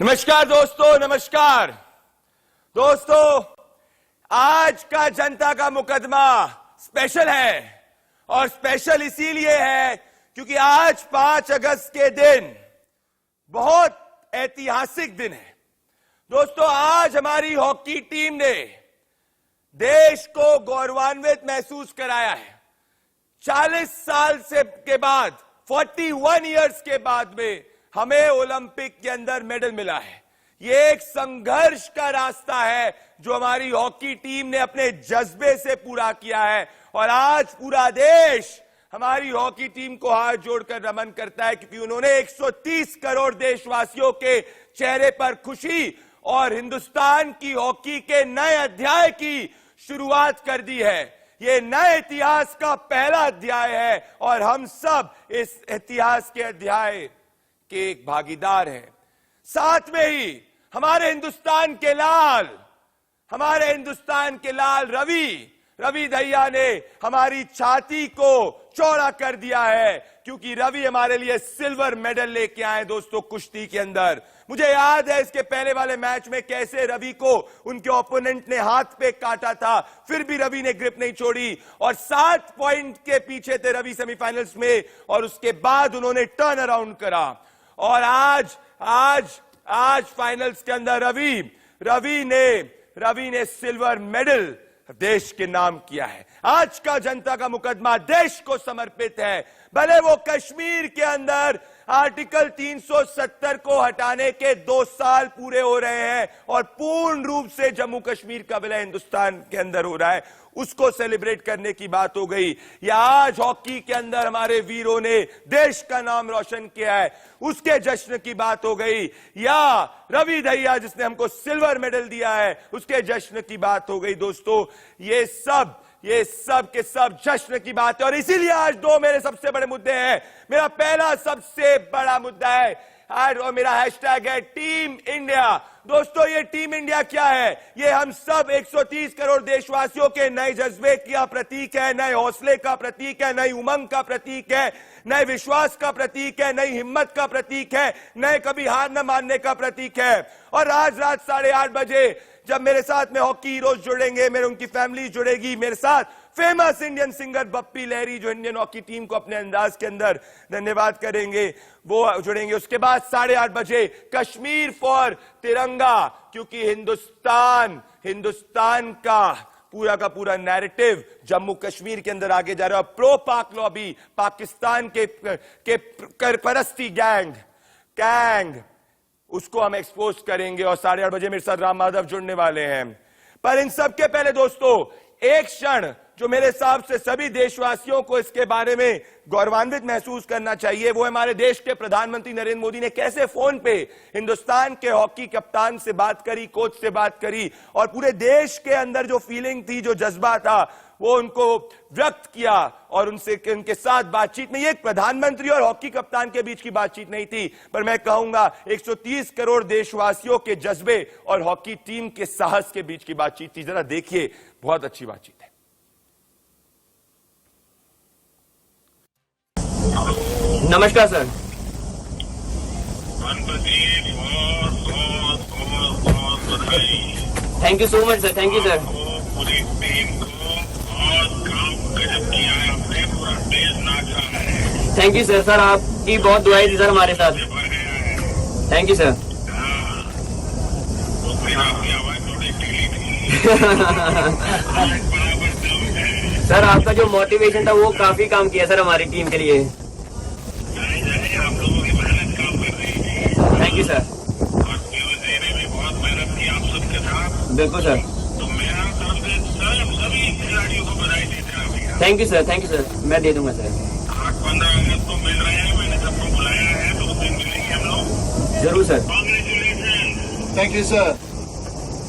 नमस्कार दोस्तों, नमस्कार दोस्तों। आज का जनता का मुकदमा स्पेशल है और स्पेशल इसीलिए है क्योंकि आज 5 अगस्त के दिन बहुत ऐतिहासिक दिन है। दोस्तों, आज हमारी हॉकी टीम ने देश को गौरवान्वित महसूस कराया है। 40 साल से के बाद, 41 इयर्स के बाद में हमें ओलंपिक के अंदर मेडल मिला है। यह एक संघर्ष का रास्ता है जो हमारी हॉकी टीम ने अपने जज्बे से पूरा किया है और आज पूरा देश हमारी हॉकी टीम को हाथ जोड़कर नमन करता है क्योंकि उन्होंने 130 करोड़ देशवासियों के चेहरे पर खुशी और हिंदुस्तान की हॉकी के नए अध्याय की शुरुआत कर दी है। यह नए इतिहास का पहला अध्याय है और हम सब इस इतिहास के अध्याय के एक भागीदार हैं। साथ में ही हमारे हिंदुस्तान के लाल रवि दहिया ने हमारी छाती को चौड़ा कर दिया है क्योंकि रवि हमारे लिए सिल्वर मेडल लेके आए दोस्तों कुश्ती के अंदर। मुझे याद है इसके पहले वाले मैच में कैसे रवि को उनके ओपोनेंट ने हाथ पे काटा था, फिर भी रवि ने ग्रिप नहीं छोड़ी और 7 पॉइंट के पीछे थे रवि सेमीफाइनल्स में और उसके बाद उन्होंने टर्न अराउंड करा और आज फाइनल्स के अंदर रवि ने सिल्वर मेडल देश के नाम किया है। आज का जनता का मुकदमा देश को समर्पित है। भले वो कश्मीर के अंदर आर्टिकल 370 को हटाने के 2 साल पूरे हो रहे हैं और पूर्ण रूप से जम्मू कश्मीर का विलय हिंदुस्तान के अंदर हो रहा है, उसको सेलिब्रेट करने की बात हो गई। या आज हॉकी के अंदर हमारे वीरों ने देश का नाम रोशन किया है, उसके जश्न की बात हो गई। या रवि दहिया जिसने हमको सिल्वर मेडल दिया है, उसके जश्न की बात हो गई। दोस्तों, ये सब के सब जश्न की बात है और इसीलिए आज 2 मेरे सबसे बड़े मुद्दे हैं। मेरा पहला सबसे बड़ा मुद्दा है आज और मेरा हैशटैग है टीम इंडिया। दोस्तों, ये टीम इंडिया क्या है? ये हम सब 130 करोड़ देशवासियों के नए जज्बे का प्रतीक है, नए हौसले का प्रतीक है, नई उमंग का प्रतीक है, नए विश्वास का प्रतीक है, नई हिम्मत का प्रतीक है, नए कभी हार न मानने का प्रतीक है। और आज रात 8:30 बजे जब मेरे साथ में हॉकी हीरोज जुड़ेंगे, उनकी फैमिली जुड़ेगी मेरे साथ, famous Indian singer Bappi Lahiri जो इंडियन हॉकी टीम को अपने अंदाज के अंदर धन्यवाद करेंगे, वो जुड़ेंगे। उसके बाद 8:30 बजे कश्मीर फॉर तिरंगा, क्योंकि हिंदुस्तान का पूरा नैरेटिव जम्मू कश्मीर के अंदर आगे जा रहा है। प्रो पाक लॉबी, पाकिस्तान के परस्ती गैंग उसको हम एक्सपोज करेंगे और 8:30 बजे मेरे साथ राम माधव जुड़ने वाले हैं। पर इन सब के पहले दोस्तों, एक क्षण जो मेरे हिसाब से सभी देशवासियों को इसके बारे में गौरवान्वित महसूस करना चाहिए, वो हमारे देश के प्रधानमंत्री नरेंद्र मोदी ने कैसे फोन पे हिंदुस्तान के हॉकी कप्तान से बात करी, कोच से बात करी और पूरे देश के अंदर जो फीलिंग थी, जो जज्बा था, वो उनको व्यक्त किया और उनके साथ बातचीत में, ये एक प्रधानमंत्री और हॉकी कप्तान के बीच की बातचीत नहीं थी, पर मैं कहूंगा 130 करोड़ देशवासियों के जज्बे और हॉकी टीम के साहस के बीच की बातचीत थी। जरा देखिए, बहुत अच्छी बातचीत है। नमस्कार sir. Thank you so much sir, thank you sir. पूरी टीम को और काम गजब किया है, अपने पूरा देश नाचा है। थैंक यू सर, आपकी बहुत दुआएं थी सर हमारे साथ। Thank you sir. आपकी आवाज थोड़ी ढीली थी। सर, आपका जो मोटिवेशन था वो काफी काम किया सर हमारी टीम के लिए। आप लोगों की मेहनत काम कर रही थी। Thank you sir. और पीयूष ने भी बहुत मेहनत की आप सबके साथ। बिल्कुल सर। तो मेरा तरफ से सभी खिलाड़ियों को बधाई देते हैं भैया। थैंक यू सर, मैं दे दूंगा सर। 8-15 अगस्त को मिल रहे हैं, मैंने सबको बुलाया है, तो उस दिन मिलेंगे हम लोग। जरूर sir. Congratulation. Thank you, sir.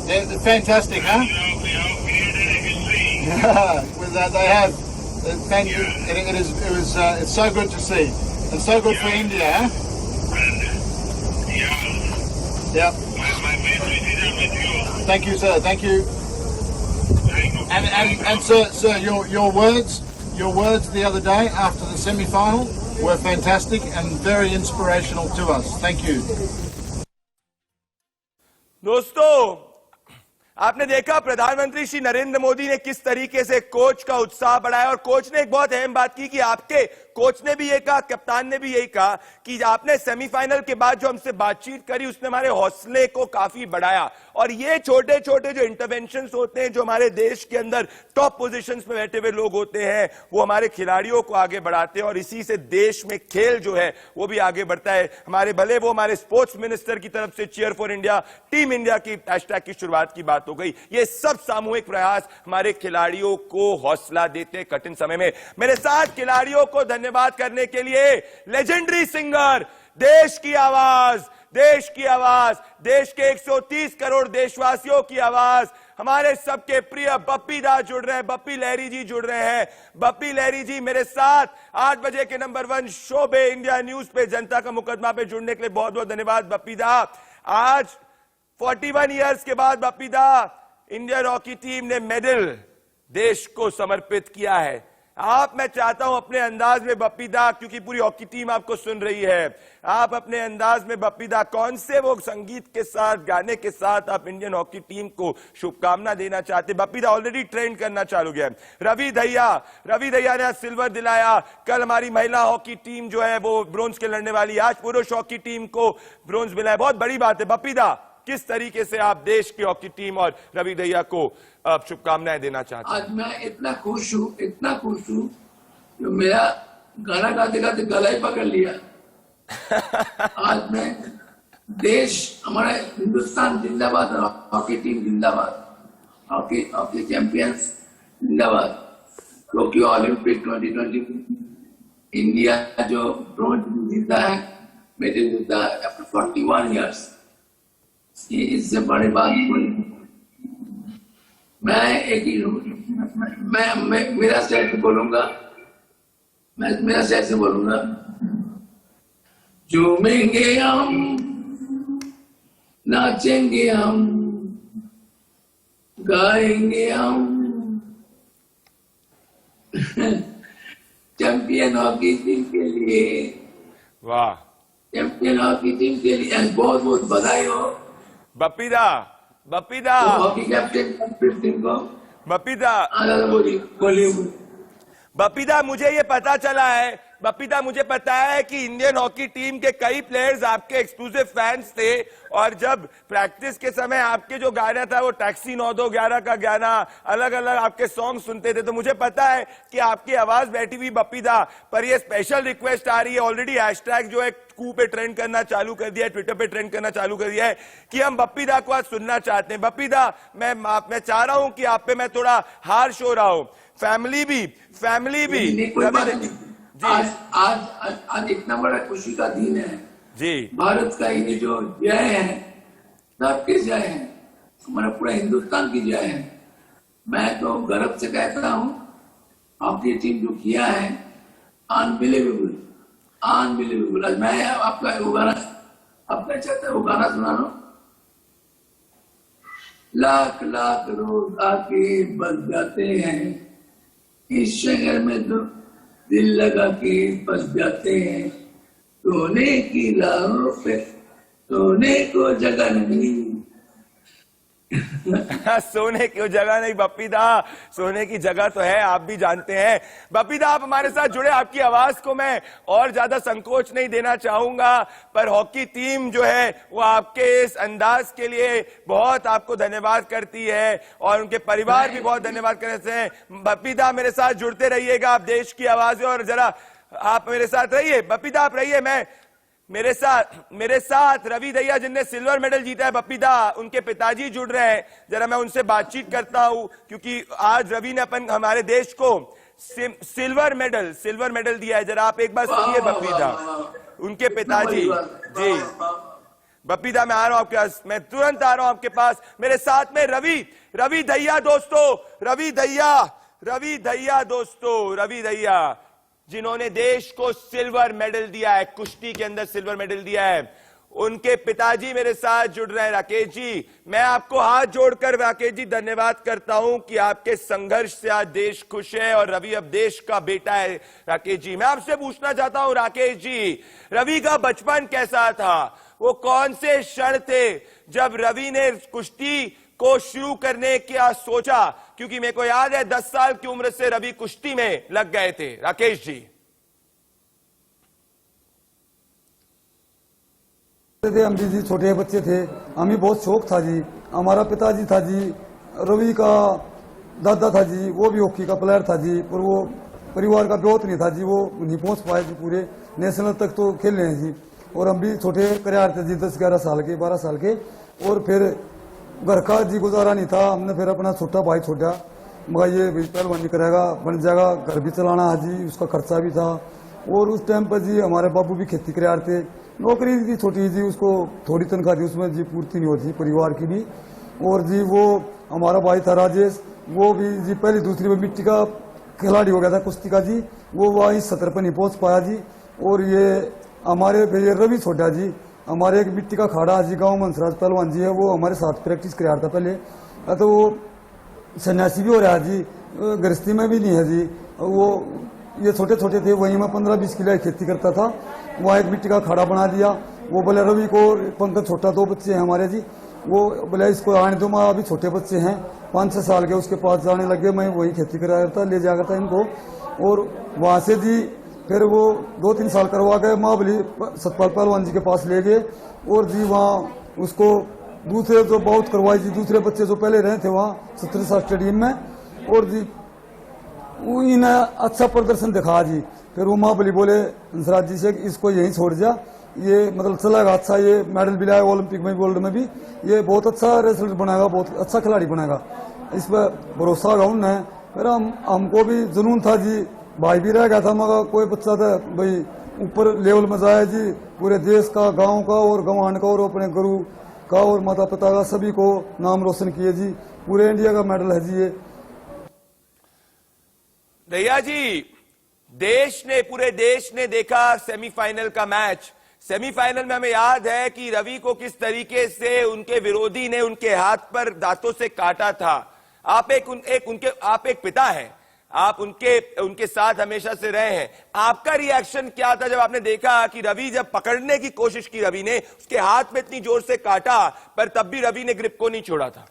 Yeah, fantastic, huh? With that, they have. It's so good to see, and so good for India, huh? Yep. My best wishes are with you. Thank you, sir. Thank you. And sir, your words the other day after the semi-final were fantastic and very inspirational to us. Thank you. दोस्तों, आपने देखा प्रधानमंत्री श्री नरेंद्र मोदी ने किस तरीके से coach का उत्साह बढ़ाया, और कोच ने एक बहुत अहम बात की कि आपके कोच ने भी ये कहा, कप्तान ने भी यही कहा कि आपने सेमीफाइनल के बाद जो हमसे बातचीत करी उसने हमारे हौसले को काफी बढ़ाया। और ये छोटे छोटे जो इंटरवेंशंस होते हैं, जो हमारे देश के अंदर टॉप पोजीशंस में बैठे हुए लोग होते हैं, वो हमारे खिलाड़ियों को आगे बढ़ाते हैं और इसी से देश में खेल जो है वो भी आगे बढ़ता है। हमारे भले वो हमारे स्पोर्ट्स मिनिस्टर की तरफ से cheer for India, team India की हैशटैग की शुरुआत की बात हो गई, ये सब सामूहिक प्रयास हमारे खिलाड़ियों को हौसला देते कठिन समय में। मेरे साथ खिलाड़ियों को धन्यवाद करने के लिए लेजेंडरी सिंगर, देश की आवाज, देश की आवाज, देश के 130 करोड़ देशवासियों की आवाज, हमारे सबके प्रिय बप्पी दा जुड़ रहे हैं, बप्पी लहरी जी जुड़ रहे हैं। बप्पी लहरी जी मेरे साथ 8 बजे के नंबर 1 शो पे, इंडिया न्यूज पे, जनता का मुकदमा पे जुड़ने के लिए बहुत बहुत धन्यवाद बप्पी दा। आज 41 इयर्स के बाद बप्पी दा, इंडियन हॉकी टीम ने मेडल देश को समर्पित किया है। मैं चाहता हूं अपने अंदाज में बप्पी दा, क्योंकि पूरी हॉकी टीम आपको सुन रही है, आप अपने अंदाज में बप्पी दा कौन से वो संगीत के साथ, गाने के साथ आप इंडियन हॉकी टीम को शुभकामना देना चाहते? बप्पी दा ऑलरेडी ट्रेन करना चालू गया है। रवि दहिया ने आज सिल्वर दिलाया। कल हमारी महिला हॉकी टीम जो है वो ब्रोंज के लड़ने वाली, आज पुरुष हॉकी टीम को ब्रोंज मिला है। बहुत बड़ी बात है। बप्पी दा, किस तरीके से आप देश की हॉकी टीम और रवि दहिया को शुभकामनाएं देना चाहते हैं? आज मैं इतना खुश हूँ जो मेरा गाना गाते गाते गला ही पकड़ लिया। आज मैं देश, हमारा हिंदुस्तान जिंदाबाद, हॉकी टीम जिंदाबाद, हॉकी चैंपियंस जिंदाबाद। टोक्यो ओलंपिक 2020 इंडिया जो ब्रोंज जीता है, मेडल जीता है आफ्टर 41 इयर्स, ये इससे बड़ी बात कोई। मैं एक ही मैं मेरा शहर से बोलूंगा, झूमेंगे हम, नाचेंगे हम, गाएंगे हम, चैंपियन हॉकी टीम के लिए। वाह, चैंपियन हॉकी टीम के लिए बहुत बहुत बधाई हो बप्पी दा। हॉकी कैप्टन को बप्पी दा, बोलिए। बप्पी दा, मुझे ये पता चला है, बप्पी दा मुझे पता है कि इंडियन हॉकी टीम के कई प्लेयर्स आपके एक्सक्लूसिव फैंस थे, और जब प्रैक्टिस के समय आपके जो गाना था वो टैक्सी 9211 का गाना, अलग अलग आपके सॉन्ग सुनते थे, तो मुझे पता है कि आपकी आवाज बैठी हुई बप्पी दा। पर ये स्पेशल रिक्वेस्ट आ रही है, ऑलरेडी हैशटैग जो है कू पे ट्रेंड करना चालू कर दिया है, ट्विटर पे ट्रेंड करना चालू कर दिया है कि हम बप्पी दा को आज सुनना चाहते हैं। बप्पी दा, मैं चाह रहा हूं कि आप पे मैं थोड़ा हार्श हो रहा हूं। फैमिली भी आज इतना बड़ा खुशी का दिन है जी। भारत का ये जो जय है, सबके जय है, हमारा पूरा हिंदुस्तान की जय है। मैं तो गर्व से कहता हूँ, हॉकी टीम जो किया है, अनबिलीवेबल। आज मैं आपका वो गाना सुना रहा हूँ। लाख लाख रोज आके बस जाते हैं, इस शहर में तो दिल लगा के बस जाते हैं। सोने की राहों पे सोने को जगह नहीं। सोने की जगह नहीं बप्पी दा, सोने की जगह तो है, आप भी जानते हैं। बप्पी दा, आप हमारे साथ जुड़े, आपकी आवाज को मैं और ज्यादा संकोच नहीं देना चाहूंगा, पर हॉकी टीम जो है वो आपके इस अंदाज के लिए बहुत आपको धन्यवाद करती है, और उनके परिवार भी बहुत धन्यवाद करते हैं। बप्पी दा, मेरे साथ जुड़ते रहिएगा, आप देश की आवाज है, और जरा आप मेरे साथ रहिए। बप्पी दा, आप रहिए। मेरे साथ रवि दहिया जिनने सिल्वर मेडल जीता है, बप्पी दा, उनके पिताजी जुड़ रहे हैं। जरा मैं उनसे बातचीत करता हूं, क्योंकि आज रवि ने हमारे देश को सिल्वर मेडल दिया है। जरा आप एक बार सुनिए बप्पी दा, उनके पिताजी जी। बप्पी दा, मैं आ रहा हूं आपके पास, मैं तुरंत आ रहा हूं आपके पास। मेरे साथ में रवि दहिया दोस्तों, रवि दहिया जिन्होंने देश को सिल्वर मेडल दिया है, कुश्ती के अंदर सिल्वर मेडल दिया है, उनके पिताजी मेरे साथ जुड़ रहे हैं। राकेश जी, मैं आपको हाथ जोड़कर राकेश जी धन्यवाद करता हूं कि आपके संघर्ष से आज देश खुश है, और रवि अब देश का बेटा है। राकेश जी, मैं आपसे पूछना चाहता हूं, राकेश जी, रवि का बचपन कैसा था? वो कौन से क्षण थे जब रवि ने कुश्ती को शुरू करने का सोचा? क्योंकि मेरे को याद है 10 साल की उम्र से रवि कुश्ती में लग गए थे। राकेश जी हम भी जी छोटे बच्चे थे, हमें बहुत शौक था जी। हमारा पिताजी था जी, रवि का दादा था जी, वो भी हॉकी का प्लेयर था जी, पर वो परिवार का ब्योत नहीं था जी, वो नहीं पहुंच पाए जी, पूरे नेशनल तक तो खेले हैं जी। और हम भी छोटे करियार थे जी, 10-11 साल के, 12 साल के। और फिर घर का जी गुजारा नहीं था, हमने फिर अपना छोटा भाई छोटा मगर ये भी पहलवानी करेगा, बन जाएगा, घर भी चलाना है जी, उसका खर्चा भी था। और उस टाइम पर जी हमारे बाबू भी खेती करियार थे, नौकरी थी छोटी जी, उसको थोड़ी तनख्वाह थी, उसमें जी पूर्ति नहीं होती परिवार की भी। और जी वो हमारा भाई था राजेश, वो भी जी पहली दूसरी में मिट्टी का खिलाड़ी हो गया था कुश्ती का जी, वो वही 17 पर नहीं पहुंच पाया जी। और ये हमारे ये रवि छोटा जी, हमारे एक मिट्टी का खाड़ा जी गांव मंसराज पहलवान जी है, वो हमारे साथ प्रैक्टिस कराया था पहले, तो वो सन्यासी भी हो रहा है जी, गृहस्थी में भी नहीं है जी। वो ये छोटे छोटे थे, वहीं में 15-20 किलो खेती करता था, वहाँ एक मिट्टी का खाड़ा बना दिया। वो बोले रवि को, पंकज छोटा 2 बच्चे हैं हमारे जी, वो बोले इसको आने दो, माँ अभी छोटे बच्चे हैं 5-6 साल के, उसके पास जाने लगे, मैं वही खेती करा करता, ले जाया करता इनको। और वहाँ से जी फिर वो 2-3 साल करवा गए, महाबली सतपाल पहलवान जी के पास ले गए। और जी वहाँ उसको दूसरे जो बहुत करवाई जी, दूसरे बच्चे जो पहले रहे थे वहाँ सत्रसा स्टेडियम में, और जी इन्हें अच्छा प्रदर्शन दिखा जी। फिर वो महाबली बोले हंसराज जी से कि इसको यहीं छोड़ जा, ये मतलब चलेगा अच्छा, ये मेडल भी लाएगा ओलंपिक में, गोल्ड में भी, ये बहुत अच्छा रेसलर बनाएगा, बहुत अच्छा खिलाड़ी बनाएगा, इस पर भरोसा होगा उन्हें। फिर हमको भी जुनून था जी, भाई भी रह गया था, मगर कोई बच्चा था भाई ऊपर लेवल में जाए जी, पूरे देश का, गांव का और गंवान का और अपने गुरु का और माता पिता का सभी को नाम रोशन किए जी, पूरे इंडिया का मेडल है जी ये। दहिया जी, पूरे देश ने देखा सेमीफाइनल का मैच। सेमीफाइनल में हमें याद है कि रवि को किस तरीके से उनके विरोधी ने उनके हाथ पर दांतों से काटा था। आप एक पिता हैं, आप उनके साथ हमेशा से रहे हैं। आपका रिएक्शन क्या था जब आपने देखा कि रवि, जब पकड़ने की कोशिश की रवि ने, उसके हाथ में इतनी जोर से काटा, पर तब भी रवि ने ग्रिप को नहीं छोड़ा था?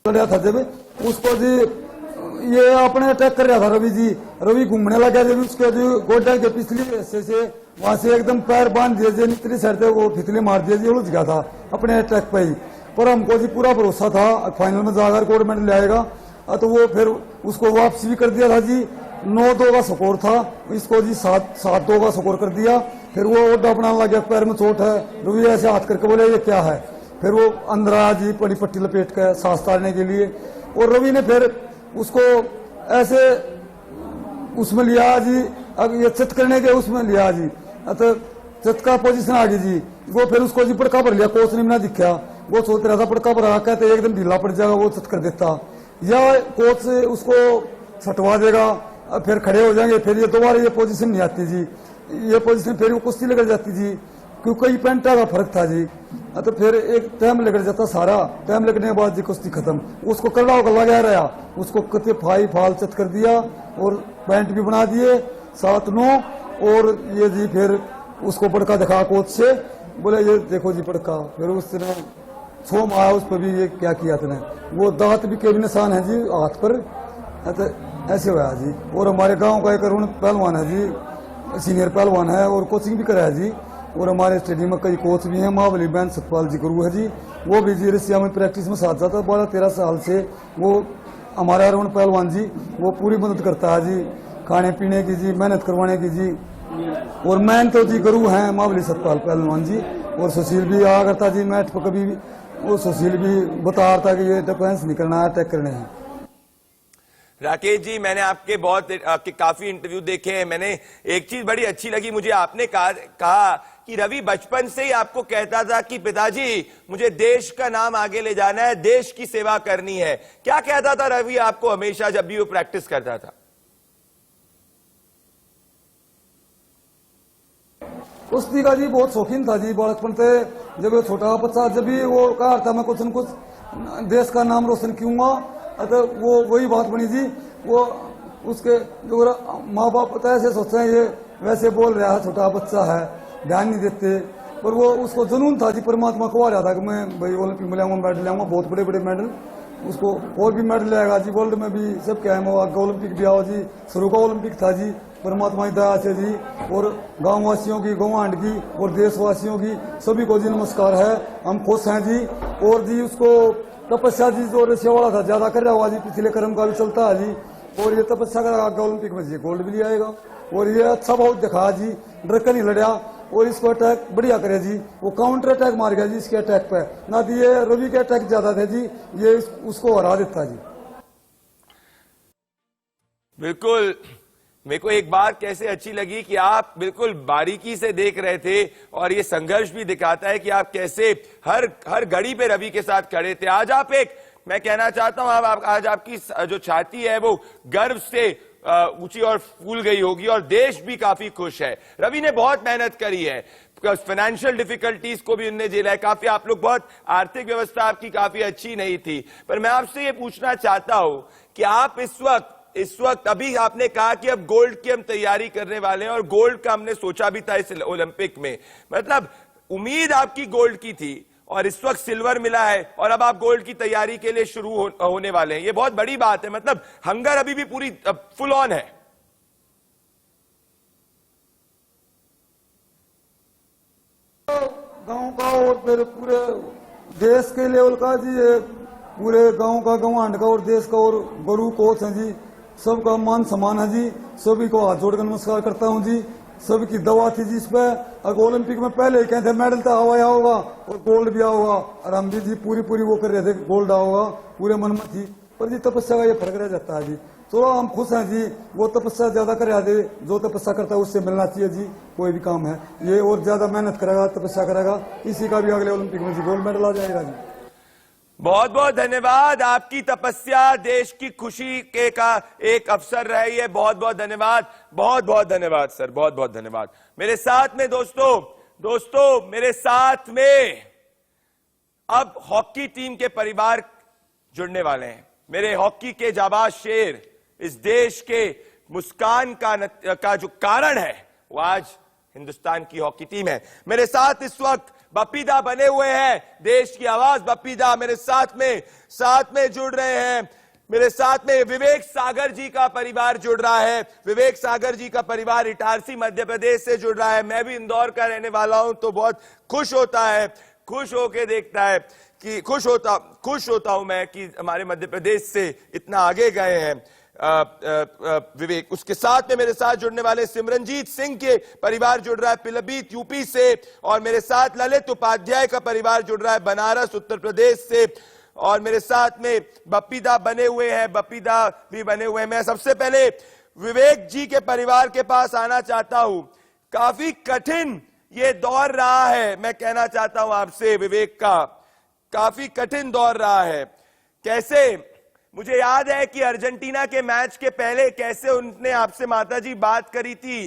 था जब उसको जी ये अपने अटैक कर रहा था रवि जी, रवि घूमने लगा जब उसके जी गोड्डा के पिछले हिस्से से वहां से एकदम पैर बांध दिए जी, निचली साइड से वो फिसले मार दिया जी, उलझ गया था अपने अटैक पे ही। पर हमको जी पूरा भरोसा था फाइनल में जाकर गोल्ड मेडल लाएगा, तो वो फिर उसको वापसी भी कर दिया था जी। 9-2 का स्कोर था, इसको जी 7-2 का स्कोर कर दिया। फिर वो ओडा बनाने लग गया, पैर में चोट है, रवि ऐसे हाथ करके बोले ये क्या है। फिर वो अंदर आया जी बड़ी पट्टी लपेट कर सांस तारने के लिए, और रवि ने फिर उसको ऐसे उसमें लिया जी, अब ये चित करने के उसमें लिया जी, तो चित का पोजीशन आ गई जी। वो फिर उसको जी पड़का भर लिया, कोच ने भी ना दिखा, वो सोच रहा था पड़का भरा कहते एकदम ढीला पड़ जाएगा, वो चित कर देता, या कोच उसको छटवा देगा, फिर खड़े हो जाएंगे, फिर ये दोबारा ये पोजीशन नहीं आती जी, ये पोजीशन फिर वो कुश्ती लग जाती जी, क्योंकि पेंटा का फर्क था जी। तो फिर एक टाइम लग जाता, सारा टाइम लगने के बाद जी कुश्ती खत्म। उसको कड़ा होकर लगा रहा, उसको कते फाल चत कर दिया और पैंट भी बना दिए 7-9, और ये जी फिर उसको पड़का दिखा कोच से, बोले ये देखो जी पड़का। फिर उसने छोम आया उस पर भी, ये क्या किया तूने, वो दांत भी के भी निशान है जी हाथ पर, तो ऐसे हुआ जी। और हमारे गाँव का एक अरुण पहलवान है जी, सीनियर पहलवान है और कोचिंग भी कराया जी, और हमारे स्टेडियम में कई कोच भी हैं, महाबली बहन सतपाल जी गुरु है जी, वो भी जी रसिया में प्रैक्टिस में साथ जाता है 12-13 साल से। वो हमारा अरुण पहलवान जी वो पूरी मदद करता है जी, खाने पीने की जी, मेहनत करवाने की जी। और मैन तो जी गुरु हैं महाबली सतपाल पहलवान जी, और सुशील भी आया करता जी मैच पर कभी भी, वो सुशील भी बता रहा था कि ये डिफेंस नहीं करना है, अटैक करने हैं। राकेश जी, मैंने आपके काफी इंटरव्यू देखे हैं, मैंने एक चीज बड़ी अच्छी लगी मुझे, आपने कहा कि रवि बचपन से ही आपको कहता था कि पिताजी मुझे देश का नाम आगे ले जाना है, देश की सेवा करनी है। क्या कहता था रवि आपको हमेशा जब भी वो प्रैक्टिस करता था? कुश्ती का जी बहुत शौकीन था जी, बचपन से जब वो छोटा बच्चा, जब भी वो कहा था मैं कुछ न कुछ देश का नाम रोशन क्यूंगा, तो वो वही बात बनी जी। वो उसके जो माँ बाप तो ऐसे सोचते हैं ये वैसे बोल रहा है, छोटा बच्चा है, ध्यान नहीं देते। पर वो उसको जुनून था जी, परमात्मा को आ रहा था कि मैं भाई ओलंपिक में लाऊंगा, मेडल लाऊंगा, बहुत बड़े बड़े मेडल, उसको और भी मेडल आएगा जी, वर्ल्ड में भी सब क्या है, आगे ओलंपिक भी आओ जी। शुरू का ओलंपिक था जी, परमात्मा की दया से जी, और गाँव वासियों की, गौवांड की और देशवासियों की सभी को जी नमस्कार है, हम खुश हैं जी। और जी उसको तपस्या जी जो सेवाड़ा था ज्यादा कर रहा हुआ जी, पिछले कर्म का भी चलता है जी, और ये तपस्या कर आगे ओलंपिक में जी गोल्ड भी ले आएगा। और ये अच्छा बहुत दिखा जी, डर कर नहीं लड़ा, और इसको अटैक बढ़िया करे जी, वो काउंटर अटैक मार गया जी इसके अटैक पे, ना तो ये रवि के अटैक ज्यादा थे जी, ये उसको हरा देता जी। बिल्कुल, मेरे को एक बात कैसे अच्छी लगी कि आप बिल्कुल बारीकी से देख रहे थे, और ये संघर्ष भी दिखाता है कि आप कैसे हर घड़ी पे रवि के साथ खड़े थे। आज आप मैं कहना चाहता हूं, आज आपकी जो छाती है वो गर्व से ऊंची और फूल गई होगी, और देश भी काफी खुश है। रवि ने बहुत मेहनत करी है, फाइनेंशियल डिफिकल्टीज को भी उनने झेला है, काफी आप लोग बहुत आर्थिक व्यवस्था आपकी काफी अच्छी नहीं थी। पर मैं आपसे ये पूछना चाहता हूं कि आप इस वक्त अभी आपने कहा कि अब गोल्ड की हम तैयारी करने वाले हैं, और गोल्ड का हमने सोचा भी था इस ओलंपिक में, मतलब उम्मीद आपकी गोल्ड की थी, और इस वक्त सिल्वर मिला है, और अब आप गोल्ड की तैयारी के लिए शुरू होने वाले हैं। ये बहुत बड़ी बात है, मतलब हंगर अभी भी पूरी फुल ऑन है। गांव का और फिर पूरे देश के लेवल का जी, ये पूरे गांव का, गवांड का और देश का और गुरु कोच हैं जी, सबका मान सम्मान है जी, सभी को हाथ जोड़कर नमस्कार करता हूं जी। सबकी दवा थी जी इस पे, अगर ओलंपिक में पहले ही कहते मेडल तो आया होगा और गोल्ड भी होगा, और हम भी जी पूरी वो कर रहे थे गोल्ड होगा, पूरे मन में थी। पर जी तपस्या का ये फर्क रह जाता है जी, थोड़ा हम खुश हैं जी, वो तपस्या ज्यादा कर रहा है, जो तपस्या करता है उससे मिलना चाहिए जी, कोई भी काम है ये, और ज्यादा मेहनत करेगा, तपस्या करेगा, इसी का भी अगले ओलंपिक में जी गोल्ड मेडल आ जाएगा जी। बहुत बहुत धन्यवाद, आपकी तपस्या देश की खुशी के का एक अवसर रही है। बहुत बहुत धन्यवाद, बहुत बहुत धन्यवाद सर, बहुत बहुत धन्यवाद। मेरे साथ में दोस्तों मेरे साथ में अब हॉकी टीम के परिवार जुड़ने वाले हैं। मेरे हॉकी के जाबाज शेर, इस देश के मुस्कान का जो कारण है वो आज हिंदुस्तान की हॉकी टीम है। मेरे साथ इस वक्त बपीदा बने हुए हैं, देश की आवाज बपीदा मेरे साथ में जुड़ रहे हैं। मेरे साथ में विवेक सागर जी का परिवार जुड़ रहा है। विवेक सागर जी का परिवार इटारसी मध्य प्रदेश से जुड़ रहा है। मैं भी इंदौर का रहने वाला हूं, तो बहुत खुश होता है, खुश होके देखता है कि खुश होता हूं मैं कि हमारे मध्य प्रदेश से इतना आगे गए हैं विवेक। उसके साथ में मेरे साथ जुड़ने वाले सिमरनजीत सिंह के परिवार जुड़ रहा है पीलीभीत यूपी से, और मेरे साथ ललित उपाध्याय का परिवार जुड़ रहा है बनारस उत्तर प्रदेश से, और मेरे साथ में बपीदा बने हुए हैं। मैं सबसे पहले विवेक जी के परिवार के पास आना चाहता हूं। काफी कठिन ये दौर रहा है, मैं कहना चाहता हूं आपसे विवेक का, काफी कठिन दौर रहा है। कैसे, मुझे याद है कि अर्जेंटीना के मैच के पहले कैसे उनने आपसे माताजी बात करी थी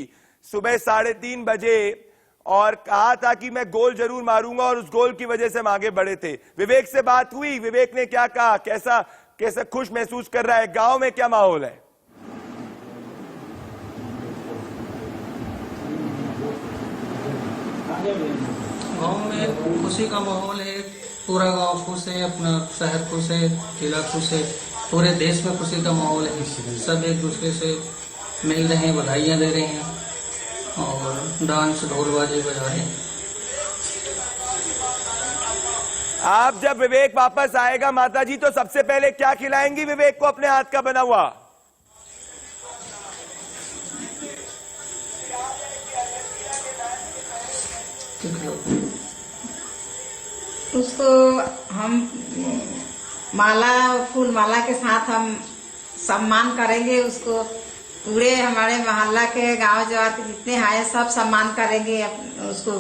सुबह 3:30 बजे, और कहा था कि मैं गोल जरूर मारूंगा, और उस गोल की वजह से हम आगे बढ़े थे। विवेक से बात हुई, विवेक ने क्या कहा, कैसा खुश महसूस कर रहा है, गांव में क्या माहौल है? गांव में खुशी का माहौल है, पूरा गांव खुश है, अपना शहर खुश है, जिला खुश है, पूरे देश में खुशी का माहौल है। सब एक दूसरे से मिल रहे हैं, बधाइयाँ दे रहे हैं और डांस ढोलबाजी बजा रहे हैं। आप जब विवेक वापस आएगा माताजी, तो सबसे पहले क्या खिलाएंगी विवेक को अपने हाथ का बना हुआ? उसको हम फूल माला के साथ हम सम्मान करेंगे। उसको पूरे हमारे मोहल्ला के गांव जवार के जितने आए सब सम्मान करेंगे उसको।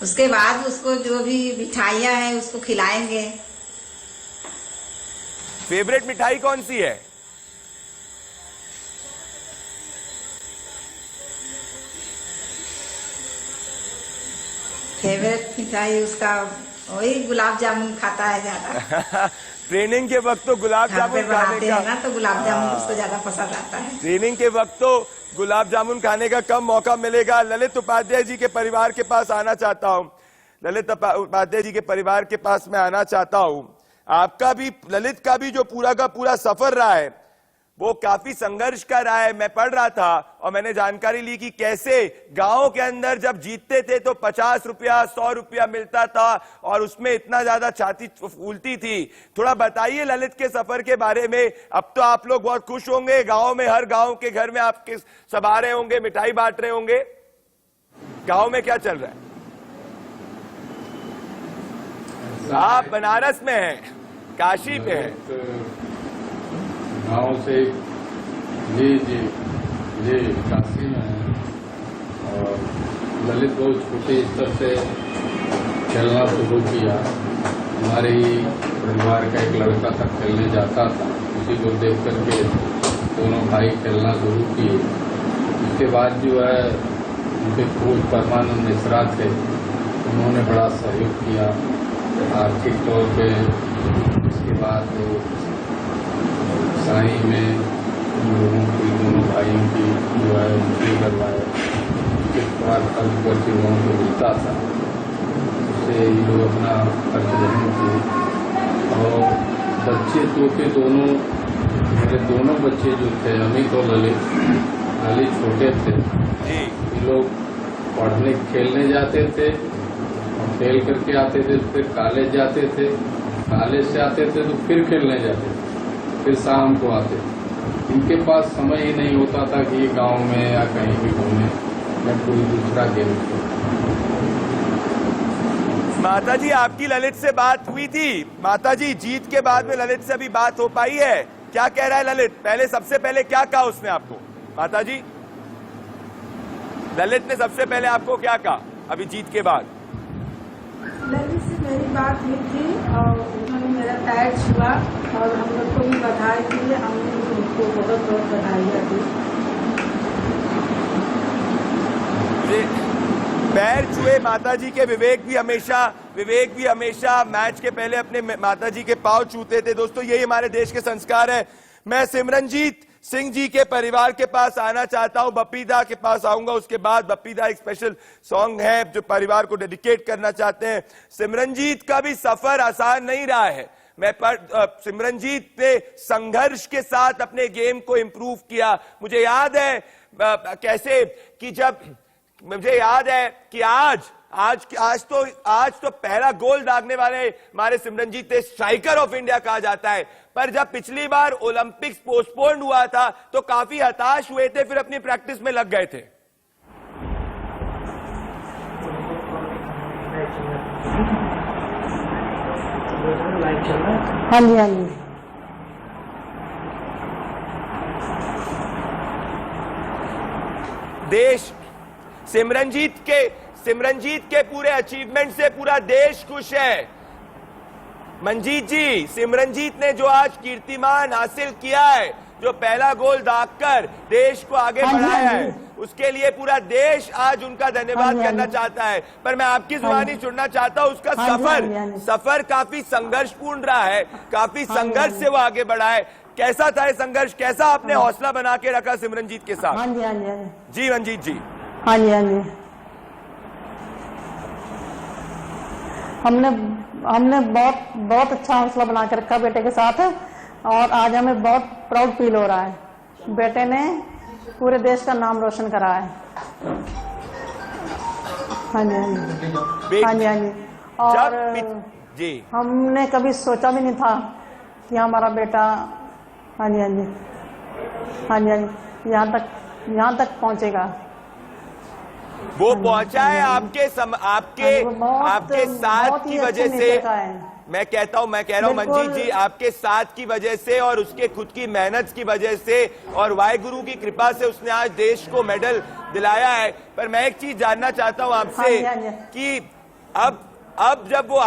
उसके बाद उसको जो भी मिठाइयाँ हैं उसको खिलाएंगे। फेवरेट मिठाई कौन सी है? फेवरेट मिठाई उसका वही गुलाब जामुन खाता है ज्यादा। ट्रेनिंग के वक्त तो गुलाब घर पे जामुन खाने बनाते हैं का ना तो गुलाब जामुन उसको ज्यादा पसंद आता है। ट्रेनिंग के वक्त तो गुलाब जामुन खाने का कम मौका मिलेगा। ललित उपाध्याय जी के परिवार के पास आना चाहता हूं। ललित उपाध्याय जी के परिवार के पास मैं आना चाहता हूं। आपका भी, ललित का भी जो पूरा का पूरा सफर रहा है वो काफी संघर्ष का रहा है। मैं पढ़ रहा था और मैंने जानकारी ली कि कैसे गांव के अंदर जब जीतते थे तो 50 रुपया 100 रुपया मिलता था और उसमें इतना ज्यादा छाती फूलती थी। थोड़ा बताइए ललित के सफर के बारे में। अब तो आप लोग बहुत खुश होंगे, गांव में हर गांव के घर में आपके सब आ रहे होंगे, मिठाई बांट रहे होंगे। गांव में क्या चल रहा है? आप बनारस में हैं, काशी पे हैं। गाँव से जी जी जी काशी में है और ललित बहुत छोटे स्तर से खेलना शुरू किया। हमारे ही परिवार का एक लड़का तक खेलने जाता था, उसी को देख करके दोनों भाई खेलना शुरू किए। उसके बाद जो है उनके कोच परमानंद मिश्रा थे, उन्होंने बड़ा सहयोग किया आर्थिक तौर पे। उसके बाद साई में उन लोगों की, दोनों भाइयों की जो है एंट्री करवाए। उसके बाद खर्च करके लोगों को मिलता था, उससे ये लोग अपना खर्च ग्रहण किए। और बच्चे तो के दोनों, मेरे दोनों बच्चे जो थे अमित और ललित छोटे थे, ये लोग पढ़ने खेलने जाते थे और खेल करके आते थे, फिर कॉलेज जाते थे, कॉलेज से आते थे तो फिर खेलने जाते थे, फिर शाम को आते। इनके पास समय ही नहीं होता था कि ये गांव में या कहीं भी घूमे या कोई दूसरा गेम खेले। माता जी आपकी ललित से बात हुई थी? माता जी जीत के बाद में ललित से अभी बात हो पाई है? क्या कह रहा है ललित? पहले सबसे पहले क्या कहा उसने आपको? माता जी ललित ने सबसे पहले आपको क्या कहा अभी जीत के बाद? ललित से मेरी बात हुई थी और उन्होंने मेरा पैर छुआ और हम लोग को भी बधाई दी। हमने उनको बहुत बहुत बधाई दी। पैर छुए माता जी के। विवेक भी हमेशा मैच के पहले अपने माता जी के पांव छूते थे। दोस्तों यही हमारे देश के संस्कार है। मैं सिमरनजीत सिंह जी के परिवार के पास आना चाहता हूं, बप्पीदा के पास आऊंगा। उसके बाद बप्पीदा एक स्पेशल सॉन्ग है जो परिवार को डेडिकेट करना चाहते हैं। सिमरनजीत का भी सफर आसान नहीं रहा है। सिमरनजीत ने संघर्ष के साथ अपने गेम को इंप्रूव किया। मुझे याद है कैसे कि मुझे याद है कि आज तो पहला गोल दागने वाले हमारे सिमरनजीत थे। स्ट्राइकर ऑफ इंडिया कहा जाता है। पर जब पिछली बार ओलंपिक्स पोस्टपोन्ड हुआ था तो काफी हताश हुए थे, फिर अपनी प्रैक्टिस में लग गए थे। हाँ जी हाँ जी। देश सिमरनजीत के पूरे अचीवमेंट से पूरा देश खुश है। मंजीत जी, सिमरनजीत ने जो आज कीर्तिमान हासिल किया है, जो पहला गोल दागकर देश को आगे बढ़ाया है, उसके लिए पूरा देश आज उनका धन्यवाद करना चाहता है। पर मैं आपकी जुबानी सुनना चाहता हूँ, उसका सफर काफी संघर्षपूर्ण रहा है, काफी संघर्ष से वो आगे बढ़ा है। कैसा था ये संघर्ष? कैसा आपने हौसला बना के रखा सिमरनजीत के साथ? जी मंजीत जी। हाँ जी हाँ जी। हमने बहुत अच्छा हौसला बना के रखा बेटे के साथ और आज हमें बहुत प्राउड फील हो रहा है। बेटे ने पूरे देश का नाम रोशन करा है। हाँ जी हाँ जी हाँ जी हाँ जी। और जी हमने कभी सोचा भी नहीं था कि हमारा बेटा हाँ जी हाँ जी हाँ जी हाँ जी यहाँ तक पहुँचेगा। वो पहुंचा है आपके साथ की वजह से। मैं कह रहा हूं मंजीत जी, आपके साथ की वजह से और उसके खुद की मेहनत की वजह से और वाहिगुरु की कृपा से उसने आज देश को मेडल दिलाया है। पर मैं एक चीज जानना चाहता हूं आपसे कि अब जब वो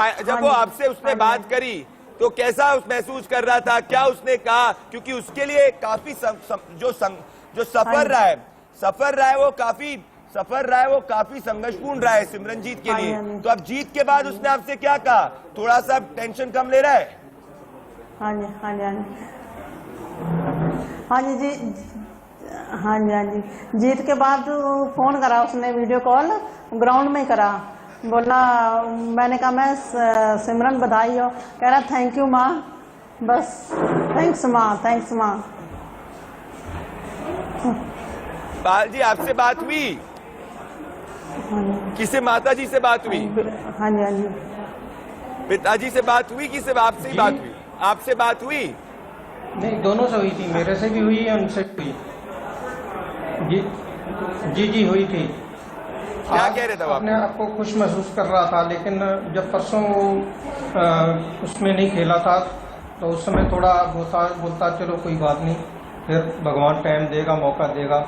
आपसे उसने बात करी तो कैसा महसूस कर रहा था? क्या उसने कहा? क्योंकि उसके लिए काफी जो सफर रहा है वो काफी संघर्षपूर्ण रहा है सिमरनजीत के लिए। तो अब जीत के बाद उसने आपसे क्या कहा? थोड़ा सा टेंशन कम ले रहा है? हाँ जी हाँ जी हाँ जी हाँ जी जी हाँ जी हाँ जी जीत के बाद फोन करा उसने, वीडियो कॉल ग्राउंड में ही करा, बोला, मैंने कहा मैं सिमरन बधाई हो, कह रहा थैंक यू माँ, बस थैंक्स माँ, थैंक्स माँ। पायल जी आपसे बात हुई? किसे, माता जी से बात हुई? हाँ जी हाँ जी। पिताजी से बात हुई कि सिर्फ आपसे ही बात हुई? आपसे बात हुई? नहीं, दोनों से हुई थी, मेरे से भी हुई है, उनसे भी हुई। जी हुई थी। क्या कह रहे थे आप? अपने आप को खुश महसूस कर रहा था, लेकिन जब परसों उसमें नहीं खेला था तो उस समय थोड़ा बोलता चलो कोई बात नहीं, फिर भगवान टाइम देगा, मौका देगा।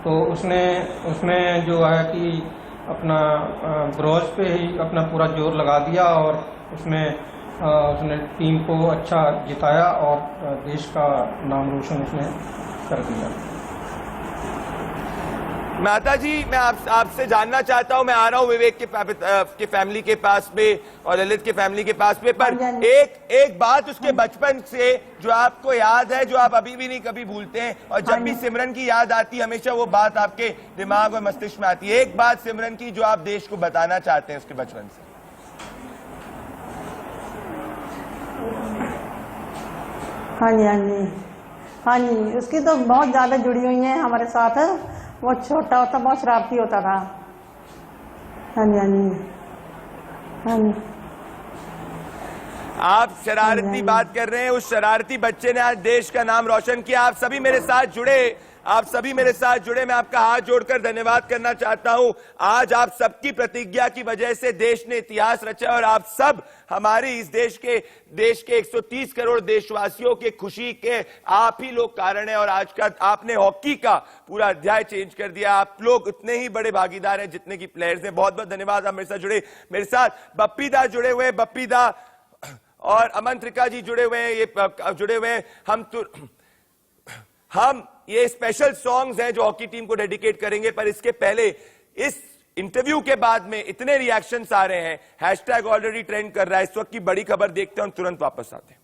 तो उसमें जो है कि अपना ब्रॉन्ज पे ही अपना पूरा जोर लगा दिया और उसने टीम को अच्छा जिताया और देश का नाम रोशन उसने कर दिया। माता जी मैं आपसे जानना चाहता हूं, मैं आ रहा हूं विवेक के फैमिली के पास में और ललित के फैमिली के पास में, पर एक बात उसके बचपन से जो आपको याद है, जो आप अभी भी नहीं कभी भूलते हैं, और जब भी सिमरन की याद आती है हमेशा वो बात आपके दिमाग और मस्तिष्क में आती है, एक बात सिमरन की जो आप देश को बताना चाहते हैं उसके बचपन से। हाँ जी हाँ जी हाँ जी, उसकी तो बहुत ज्यादा जुड़ी हुई है हमारे साथ। वो छोटा होता बहुत शरारती होता था। हाँ जी हाँ जी हाँ जी। आप शरारती बात कर रहे हैं, उस शरारती बच्चे ने आज देश का नाम रोशन किया। आप सभी मेरे साथ जुड़े, मैं आपका हाथ जोड़कर धन्यवाद करना चाहता हूं। आज आप सबकी प्रतिज्ञा की वजह से देश ने इतिहास रचा और आप सब हमारी इस देश के 130 करोड़ देशवासियों के खुशी के आप ही लोग कारण हैं, और आज का आपने हॉकी का पूरा अध्याय चेंज कर दिया। आप लोग उतने ही बड़े भागीदार हैं जितने की प्लेयर्स हैं। बहुत बहुत धन्यवाद। आप मेरे साथ जुड़े, मेरे साथ बप्पी दा जुड़े हुए, बप्पी दा और अमन त्रिका जी जुड़े हुए हैं, ये जुड़े हुए हैं। हम ये स्पेशल सॉन्ग्स हैं जो हॉकी टीम को डेडिकेट करेंगे, पर इसके पहले इस इंटरव्यू के बाद में इतने रिएक्शंस आ रहे हैं, हैशटैग ऑलरेडी ट्रेंड कर रहा है। इस वक्त की बड़ी खबर देखते हैं और तुरंत वापस आते हैं।